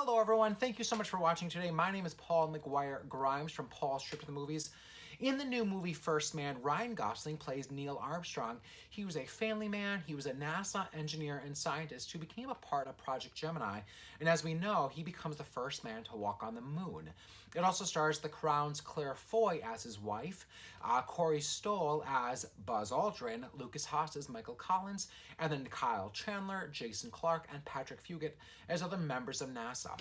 Hello everyone, thank you so much for watching today. My name is Paul McGuire Grimes from Paul's Trip to the Movies. In the new movie First Man, Ryan Gosling plays Neil Armstrong. He was a family man, he was a NASA engineer and scientist who became a part of Project Gemini, and as we know, he becomes the first man to walk on the moon. It also stars The Crown's Claire Foy as his wife, Corey Stoll as Buzz Aldrin, Lucas Haas as Michael Collins, and then Kyle Chandler, Jason Clarke, and Patrick Fugit as other members of NASA.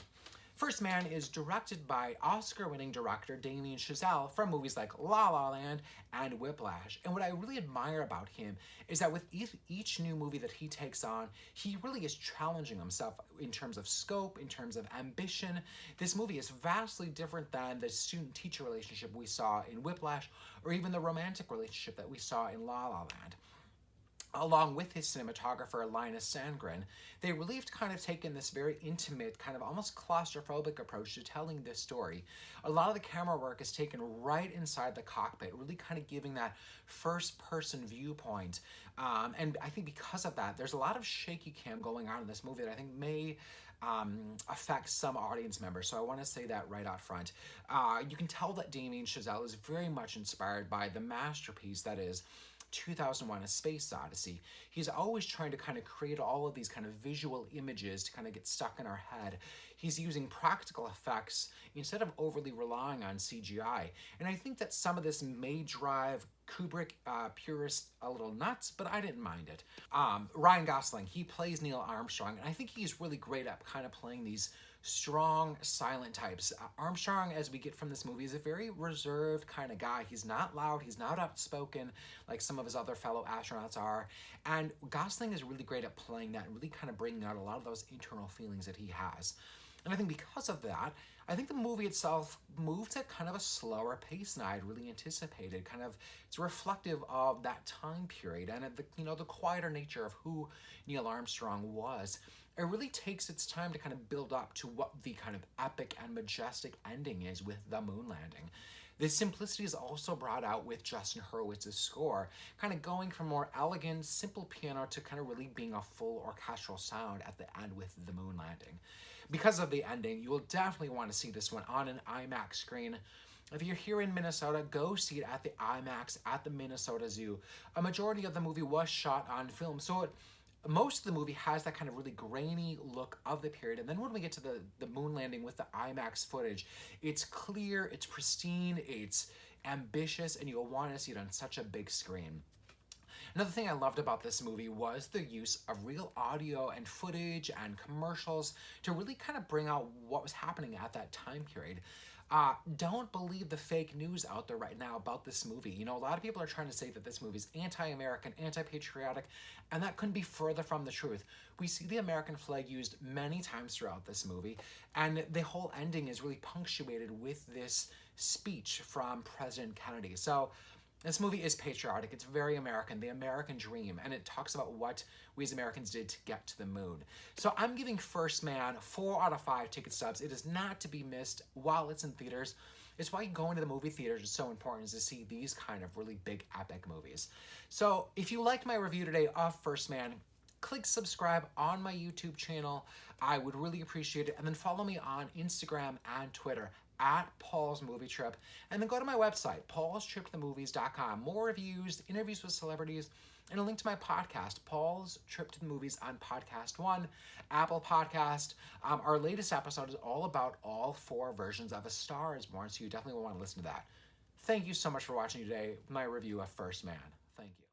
First Man is directed by Oscar-winning director Damian Chazelle from movies like La La Land and Whiplash. And what I really admire about him is that with each new movie that he takes on, he really is challenging himself in terms of scope, in terms of ambition. This movie is vastly different than the student-teacher relationship we saw in Whiplash, or even the romantic relationship that we saw in La La Land. Along with his cinematographer, Linus Sandgren, they really have kind of taken this very intimate, kind of almost claustrophobic approach to telling this story. A lot of the camera work is taken right inside the cockpit, really kind of giving that first-person viewpoint. And I think because of that, there's a lot of shaky cam going on in this movie that I think may affect some audience members. So I want to say that right out front. You can tell that Damian Chazelle is very much inspired by the masterpiece that is 2001: A Space Odyssey. He's always trying to kind of create all of these kind of visual images to kind of get stuck in our head. He's using practical effects instead of overly relying on CGI. And I think that some of this may drive Kubrick purists a little nuts, but I didn't mind it. Ryan Gosling, he plays Neil Armstrong, and I think he's really great at kind of playing these strong, silent types. Armstrong, as we get from this movie, is a very reserved kind of guy. He's not loud, he's not outspoken like some of his other fellow astronauts are, and Gosling is really great at playing that and really kind of bringing out a lot of those internal feelings that he has. And I think because of that, I think the movie itself moved at kind of a slower pace than I had really anticipated. It's reflective of that time period and the quieter nature of who Neil Armstrong was. It really takes its time to kind of build up to what the kind of epic and majestic ending is with the moon landing. This simplicity is also brought out with Justin Hurwitz's score, kind of going from more elegant, simple piano to kind of really being a full orchestral sound at the end with the moon landing. Because of the ending, you will definitely want to see this one on an IMAX screen. If you're here in Minnesota, go see it at the IMAX at the Minnesota Zoo. A majority of the movie was shot on film, so most of the movie has that kind of really grainy look of the period. And then when we get to the moon landing with the IMAX footage, it's clear, it's pristine, it's ambitious, and you'll want to see it on such a big screen. Another thing I loved about this movie was the use of real audio and footage and commercials to really kind of bring out what was happening at that time period. Don't believe the fake news out there right now about this movie. You know, a lot of people are trying to say that this movie is anti-American, anti-patriotic, and that couldn't be further from the truth. We see the American flag used many times throughout this movie, and the whole ending is really punctuated with this speech from President Kennedy. So this movie is patriotic, it's very American, the American dream, and it talks about what we as Americans did to get to the moon. So I'm giving First Man 4 out of 5 ticket stubs. It is not to be missed while it's in theaters. It's why going to the movie theaters is so important, is to see these kind of really big, epic movies. So if you liked my review today of First Man, click subscribe on my YouTube channel. I would really appreciate it. And then follow me on Instagram and Twitter at Paul's Movie Trip. And then go to my website, paulstriptothemovies.com. More reviews, interviews with celebrities, and a link to my podcast, Paul's Trip to the Movies on Podcast One, Apple Podcast. Our latest episode is all about all 4 versions of A Star is Born, so you definitely will want to listen to that. Thank you so much for watching today, my review of First Man. Thank you.